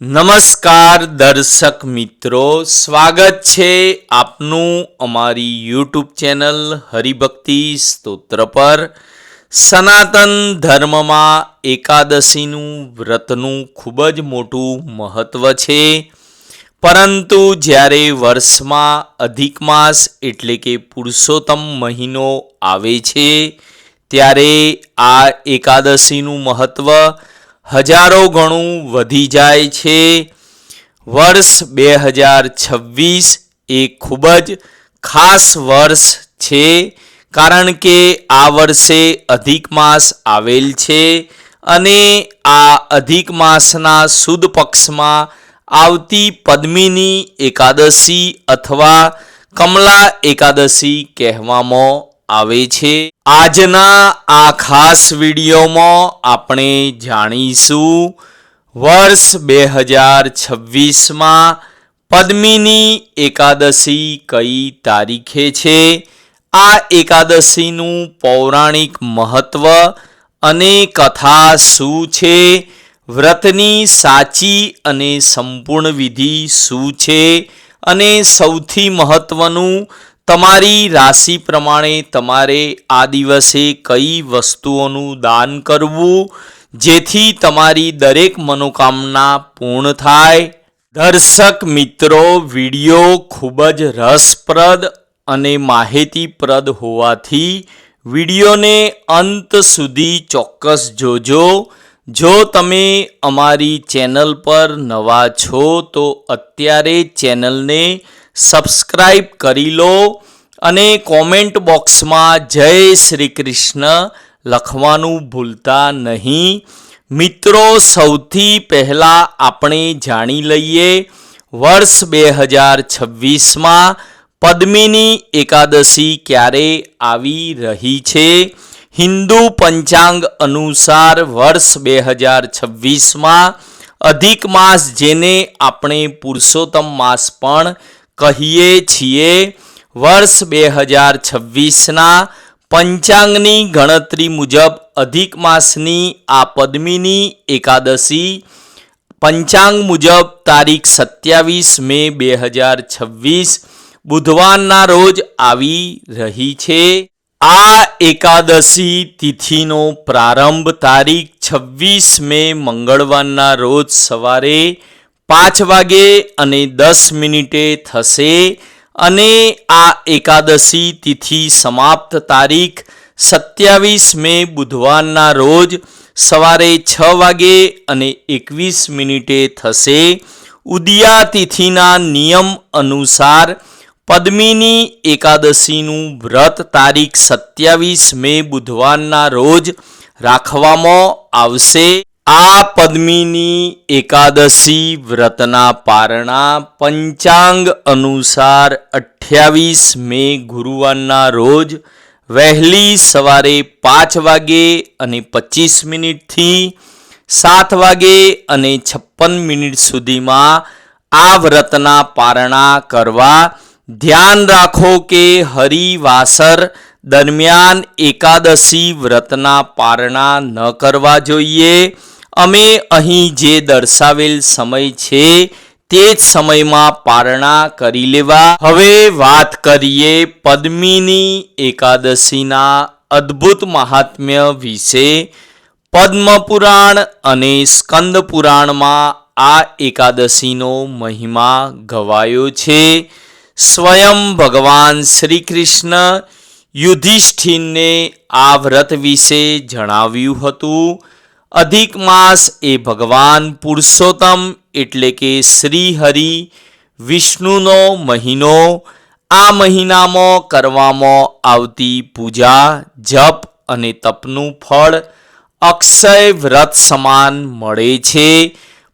નમસ્કાર દર્શક મિત્રો, સ્વાગત છે આપનું અમારી યુટ્યુબ ચેનલ હરિભક્તિ સ્તોત્ર પર। સનાતન ધર્મમાં એકાદશીનું વ્રતનું ખૂબ જ મોટું મહત્ત્વ છે, પરંતુ જ્યારે વર્ષમાં અધિક માસ એટલે કે પુરુષોત્તમ મહિનો આવે છે ત્યારે આ એકાદશીનું મહત્ત્વ હજારો ગણું વધી જાય છે। વર્ષ 2026 એ ખૂબ જ ખાસ વર્ષ છે, કારણ કે આ વર્ષે અધિક માસ આવેલ છે અને આ અધિક માસના સુદ પક્ષમાં આવતી પદ્મિની એકાદશી અથવા કમલા એકાદશી કહેવામાં આવે છે। આજના આ ખાસ વિડીયોમાં આપણે જાણીશું વર્ષ 2026માં પદ્મિની એકાદશી કઈ તારીખે છે, આ એકાદશીનું પૌરાણિક મહત્ત્વ અને કથા શું છે, વ્રતની સાચી અને સંપૂર્ણ વિધિ શું છે અને સૌથી મહત્ત્વનું તમારી રાશિ પ્રમાણે તમારે આ દિવસે કઈ વસ્તુઓનું દાન કરવું જેથી તમારી દરેક મનોકામના પૂર્ણ થાય। દર્શક મિત્રો, વિડીયો ખૂબ જ રસપ્રદ અને માહિતીપ્રદ હોવાથી વિડીયોને અંત સુધી ચોક્કસ જોજો। જો તમે અમારી ચેનલ પર નવા છો તો અત્યારે ચેનલને સબસ્ક્રાઈબ કરી લો અને કોમેન્ટ બોક્સમાં જય શ્રી કૃષ્ણ લખવાનું ભૂલતા નહીં। મિત્રો, સૌથી પહેલાં આપણે જાણી લઈએ વર્ષ 2026માં પદ્મિની એકાદશી ક્યારે આવી રહી છે। હિન્દુ પંચાંગ અનુસાર વર્ષ 2026માં અધિક માસ, જેને આપણે પુરુષોત્તમ માસ પણ કહીએ છીએ, વર્ષ 2026ના પંચાંગની ગણતરી મુજબ અધિક માસની આ પદ્મિની એકાદશી પંચાંગ મુજબ તારીખ 27 મે 2026 બુધવારના રોજ આવી રહી છે। આ એકાદશી તિથિનો પ્રારંભ તારીખ 26 મે મંગળવારના રોજ સવારે 5:10 થશે અને આ એકાદશી તિથિ સમાપ્ત તારીખ 27 મે બુધવારના રોજ સવારે 6:21 થશે। ઉદયા તિથિના નિયમ અનુસાર પદ્મિની એકાદશીનું વ્રત તારીખ 27 મે બુધવારના રોજ રાખવામાં આવશે। આ પદ્મિની એકાદશી વ્રતના પારણા પંચાંગ અનુસાર 28 મે ગુરુવારના રોજ વહેલી સવારે 5:25 થી 7:56 સુધીમાં આ વ્રતના પારણા કરવા। ધ્યાન રાખો કે હરિવાસર દરમિયાન એકાદશી વ્રતના પારણા ન કરવા જોઈએ। અમે અહીં જે દર્શાવેલ સમય છે તે જ સમયમાં પારણા કરી લેવા। હવે વાત કરીએ પદ્મિની એકાદશીના અદ્ભુત મહાત્મ્ય વિશે। પદ્મપુરાણ અને સ્કંદ પુરાણમાં આ એકાદશીનો મહિમા ગવાયો છે। સ્વયં ભગવાન શ્રી કૃષ્ણ યુધિષ્ઠિરને આ વ્રત વિશે જણાવ્યું હતું। અધિક માસ એ ભગવાન પુરુષોત્તમ એટલે કે શ્રી હરિ વિષ્ણુનો મહિનો। આ મહિનામાં કરવામાં આવતી પૂજા, જપ અને તપનું ફળ અક્ષય વ્રત સમાન મળે છે।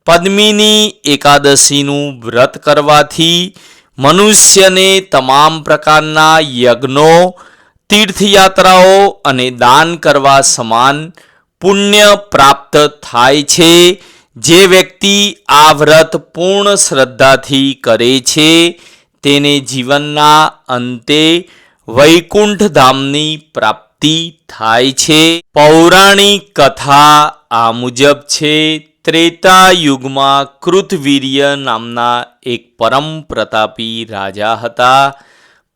પદ્મિની એકાદશીનું વ્રત કરવાથી મનુષ્યને તમામ પ્રકારના યજ્ઞો, તીર્થયાત્રાઓ અને દાન કરવા સમાન પુણ્ય પ્રાપ્ત થાય છે। જે વ્યક્તિ આ વ્રત પૂર્ણ શ્રદ્ધાથી કરે છે તેને જીવનના અંતે વૈકુંઠ ધામની પ્રાપ્તિ થાય છે। પૌરાણિક કથા આ મુજબ છે। ત્રેતા યુગમાં કૃતવીર્ય નામના એક પરમ પ્રતાપી રાજા હતા,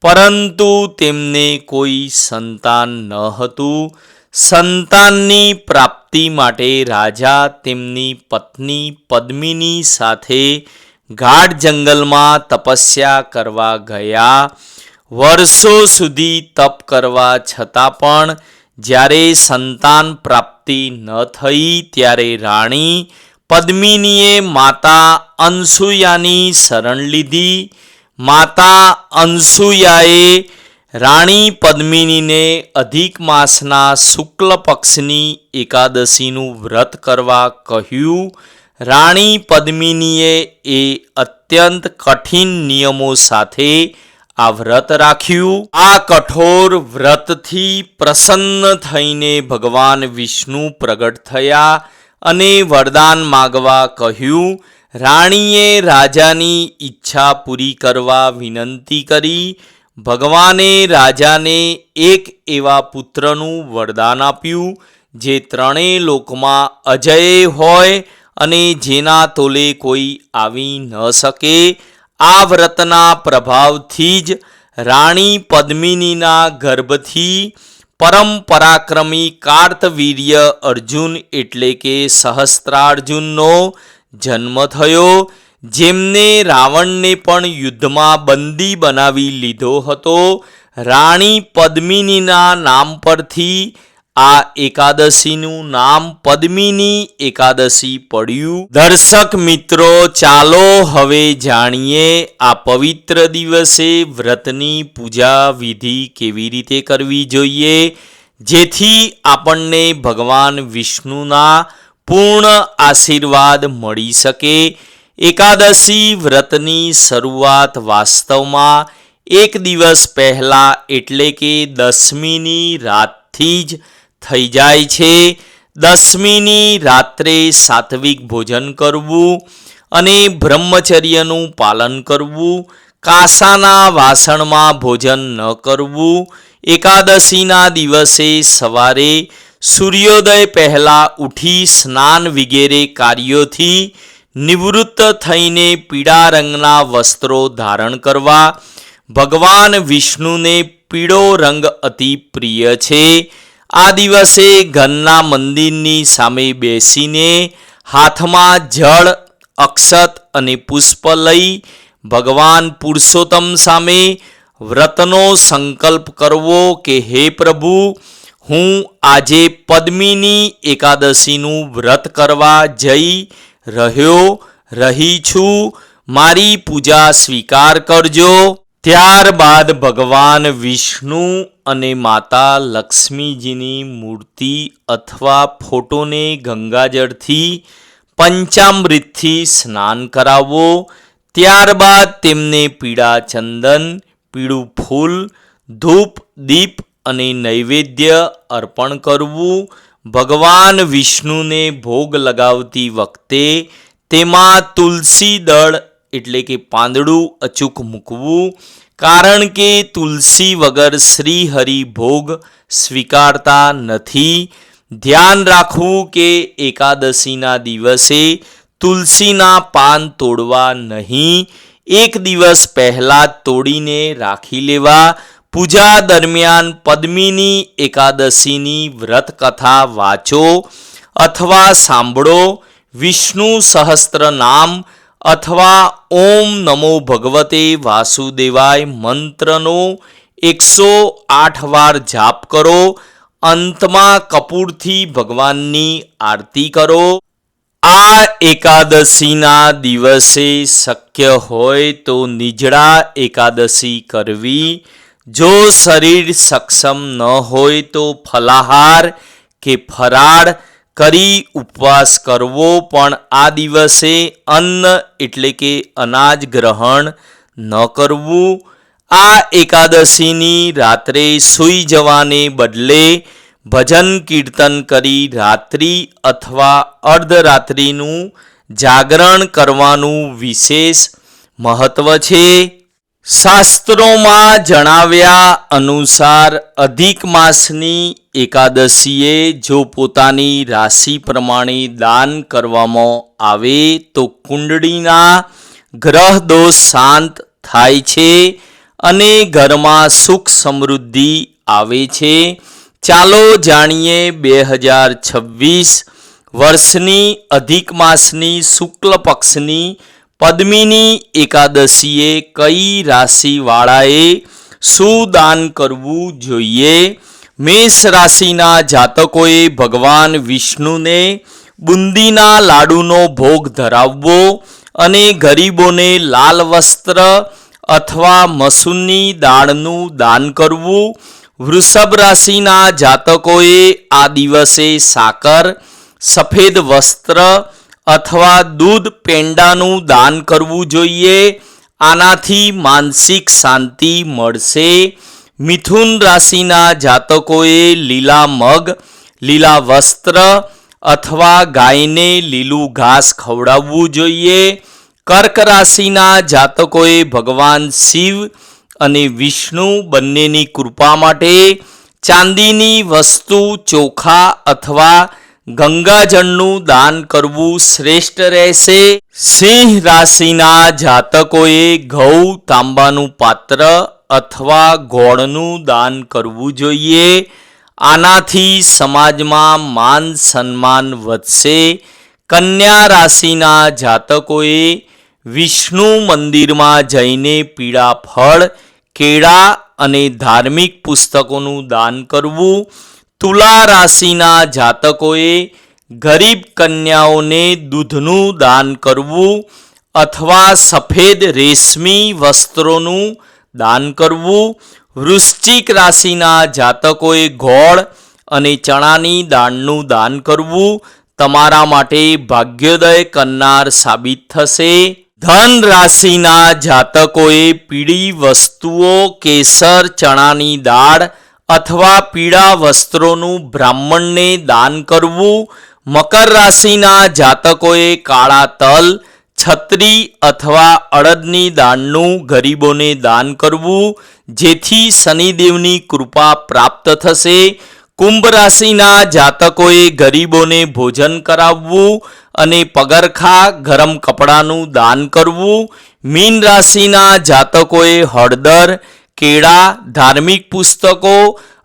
પરંતુ તેમને કોઈ સંતાન ન હતું. સંતાનની પ્રાપ્તિ માટે રાજા તેમની પત્ની પદ્મિની સાથે ગાઢ જંગલમાં તપસ્યા કરવા ગયા. વર્ષો સુધી તપ કરવા છતાં પણ જ્યારે સંતાન પ્રાપ્તિ ન થઈ, ત્યારે રાણી પદ્મિનીએ માતા અનસૂયાની શરણ લીધી. માતા અનસૂયાએ રાણી પદ્મિનીને અધિક માસના શુક્લ પક્ષની એકાદશીનું વ્રત કરવા કહ્યું. રાણી પદ્મિનીએ એ અત્યંત કઠિન નિયમો સાથે આ વ્રત રાખ્યું. આ કઠોર વ્રતથી પ્રસન્ન થઈને ભગવાન વિષ્ણુ પ્રગટ થયા અને વરદાન માગવા કહ્યું. રાણીએ રાજાની ઈચ્છા પૂરી કરવા વિનંતી કરી. ભગવાને રાજાને એક એવા પુત્રનું વરદાન આપ્યું જે ત્રણેય લોકમાં અજેય હોય અને જેના તોલે કોઈ આવી ન શકે. આ વ્રતના પ્રભાવથી જ રાણી પદ્મિનીના ગર્ભથી પરમ પરાક્રમી કાર્તવીર્ય અર્જુન એટલે કે સહસ્ત્રાર્જુનનો જન્મ થયો, જેમને રાવણને પણ યુદ્ધમાં બંદી બનાવી લીધો હતો. રાણી પદ્મિનીના નામ પરથી આ એકાદશીનું નામ પદ્મિની એકાદશી પડ્યું. દર્શક મિત્રો, ચાલો હવે જાણીએ આ પવિત્ર દિવસે વ્રતની પૂજા વિધિ કેવી રીતે કરવી જોઈએ, જેથી આપણને ભગવાન વિષ્ણુના પૂર્ણ આશીર્વાદ મળી શકે. એકાદશી વ્રતની શરૂઆત વાસ્તવમાં એક દિવસ પહેલાં એટલે કે દસમીની રાતથી જ થઈ જાય છે. દસમીની રાત્રે સાત્વિક ભોજન કરવું અને બ્રહ્મચર્યનું પાલન કરવું. કાંસાના વાસણમાં ભોજન ન કરવું. એકાદશીના દિવસે સવારે સૂર્યોદય પહેલાં ઉઠી સ્નાન વગેરે કાર્યોથી નિવૃત્ત થઈને પીળા રંગના વસ્ત્રો ધારણ કરવા. ભગવાન વિષ્ણુને પીળો રંગ અતિ પ્રિય છે. આ દિવસે ઘરના મંદિરની સામે બેસીને હાથમાં જળ, અક્ષત અને પુષ્પ લઈ ભગવાન પુરુષોત્તમ સામે વ્રતનો સંકલ્પ કરવો કે હે પ્રભુ, હું આજે પદ્મિની એકાદશીનું વ્રત કરવા જઈ રહી છું. મારી પૂજા સ્વીકાર કરજો. ત્યારબાદ ભગવાન વિષ્ણુ અને માતા લક્ષ્મીજીની મૂર્તિ અથવા ફોટોને ગંગાજળથી પંચામૃતથી સ્નાન કરાવો. ત્યારબાદ તેમને પીળા ચંદન, પીળું ફૂલ, ધૂપ, દીપ અને નૈવેદ્ય અર્પણ કરવું. ભગવાન વિષ્ણુને ભોગ લગાવતી વખતે તેમાં તુલસી દળ એટલે કે પાંદડું અચૂક મૂકવું, કારણ કે તુલસી વગર શ્રી હરિ ભોગ સ્વીકારતા નથી. ધ્યાન રાખવું કે એકાદશીના દિવસે તુલસીના પાન તોડવા નહીં. એક દિવસ પહેલાં તોડીને રાખી લેવા. પૂજા દરમિયાન પદ્મિની એકાદશીની વ્રત કથા વાંચો અથવા સાંભળો. વિષ્ણુ સહસ્ત્ર નામ અથવા ઓમ નમો ભગવતે વાસુદેવાય મંત્રનો 108 વાર જાપ કરો. અંતમાં કપૂરથી ભગવાનની આરતી કરો. આ એકાદશીના દિવસે શક્ય હોય તો નિજળા એકાદશી કરવી. જો શરીર સક્ષમ ન હોય તો ફલાહાર કે ફરાળ કરી ઉપવાસ કરવો, પણ આ દિવસે અન્ન એટલે કે અનાજ ગ્રહણ ન કરવું. આ એકાદશીની રાત્રે સૂઈ જવાને બદલે ભજન કીર્તન કરી રાત્રિ અથવા અર્ધરાત્રિનું જાગરણ કરવાનું વિશેષ મહત્વ છે. શાસ્ત્રોમાં જણાવ્યા અનુસાર અધિક માસની એકાદશીએ જો પોતાની રાશિ પ્રમાણે દાન કરવામાં આવે તો કુંડળીના ગ્રહ દોષ શાંત થાય છે અને ઘરમાં સુખ સમૃદ્ધિ આવે છે. ચાલો જાણીએ 2026 વર્ષની અધિક માસની શુક્લ પક્ષની પદ્મિની એકાદશીએ કઈ રાશિવાળાએ શું દાન કરવું જોઈએ. મેષ રાશિના જાતકોએ ભગવાન વિષ્ણુને બુંદીના લાડુનો ભોગ ધરાવવો અને ગરીબોને લાલ વસ્ત્ર અથવા મસૂરની દાળનું દાન કરવું. વૃષભ રાશિના જાતકોએ આ દિવસે સાકર, સફેદ વસ્ત્ર અથવા દૂધ પેંડાનું દાન કરવું જોઈએ. આનાથી માનસિક શાંતિ મળશે. મિથુન રાશિના જાતકોએ લીલા મગ, લીલા વસ્ત્ર અથવા ગાયને લીલું ઘાસ ખવડાવવું જોઈએ. કર્ક રાશિના જાતકોએ ભગવાન શિવ અને વિષ્ણુ બંનેની કૃપા માટે ચાંદીની વસ્તુ, ચોખા અથવા ગંગાજળનું દાન કરવું શ્રેષ્ઠ રહેશે. સિંહ રાશિના જાતકોએ ઘઉં, તાંબાનું પાત્ર અથવા ગોળનું દાન કરવું જોઈએ. આનાથી સમાજમાં માન સન્માન વધશે. કન્યા રાશિના જાતકોએ વિષ્ણુ મંદિરમાં જઈને પીળા ફળ, કેળા અને ધાર્મિક પુસ્તકોનું દાન કરવું. તુલા રાશિના જાતકોએ ગરીબ કન્યાઓને દૂધનું દાન કરવું અથવા સફેદ રેશમી વસ્ત્રોનું દાન કરવું. વૃશ્ચિક રાશિના જાતકોએ ગોળ અને ચણાની દાળનું દાન કરવું તમારા માટે ભાગ્યોદય કરનાર સાબિત થશે. ધન રાશિના જાતકોએ પીળી વસ્તુઓ, કેસર, ચણાની દાળ અથવા પીળા વસ્ત્રોનું બ્રાહ્મણને દાન કરવું. મકર રાશિના જાતકોએ કાળા તલ, છત્રી અથવા અડદની દાળનું ગરીબોને દાન કરવું જેથી શનિદેવની કૃપા પ્રાપ્ત થશે. કુંભ રાશિના જાતકોએ ગરીબોને ભોજન કરાવવું અને પગરખા, ગરમ કપડાનું દાન કરવું. મીન રાશિના જાતકોએ હળદર, કેળા, ધાર્મિક પુસ્તકો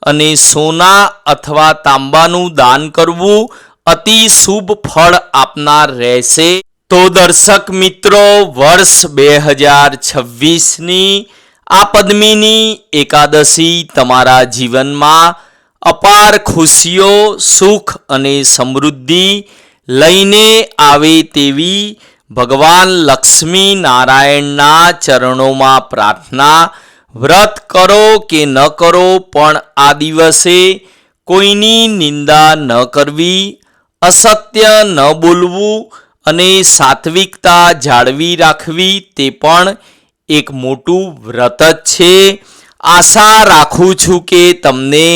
અને સોના અથવા તાંબાનું દાન કરવું અતિ શુભ ફળ આપનાર રહેશે. તો દર્શક મિત્રો, વર્ષ 2026ની આ પદ્મિની એકાદશી તમારા જીવનમાં અપાર ખુશીઓ, સુખ અને સમૃદ્ધિ લઈને આવે તેવી ભગવાન લક્ષ્મી નારાયણના ચરણોમાં પ્રાર્થના. વ્રત કરો કે ન કરો પણ આ દિવસે કોઈની નિંદા ન કરવી, અસત્ય ન બોલવું અને સાત્વિકતા જાળવી રાખવી તે પણ એક મોટું વ્રત જ છે. આશા રાખું છું કે તમને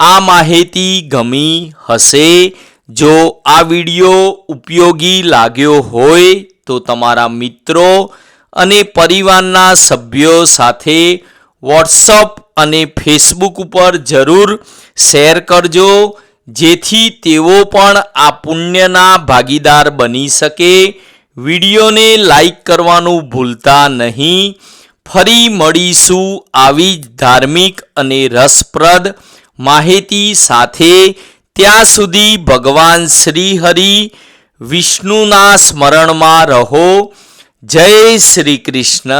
આ માહિતી ગમી હશે. જો આ વિડીયો ઉપયોગી લાગ્યો હોય તો તમારા મિત્રો અને પરિવારના સભ્યો સાથે વોટ્સઅપ અને ફેસબુક ઉપર જરૂર શેર કરજો જેથી તેઓ પણ આ પુણ્યના ભાગીદાર બની શકે. વિડીયોને લાઈક કરવાનું ભૂલતા નહીં. ફરી મળીશું આવી જ ધાર્મિક અને રસપ્રદ માહિતી સાથે. ત્યાં સુધી ભગવાન શ્રી હરિ વિષ્ણુના સ્મરણમાં રહો. જય શ્રી કૃષ્ણ.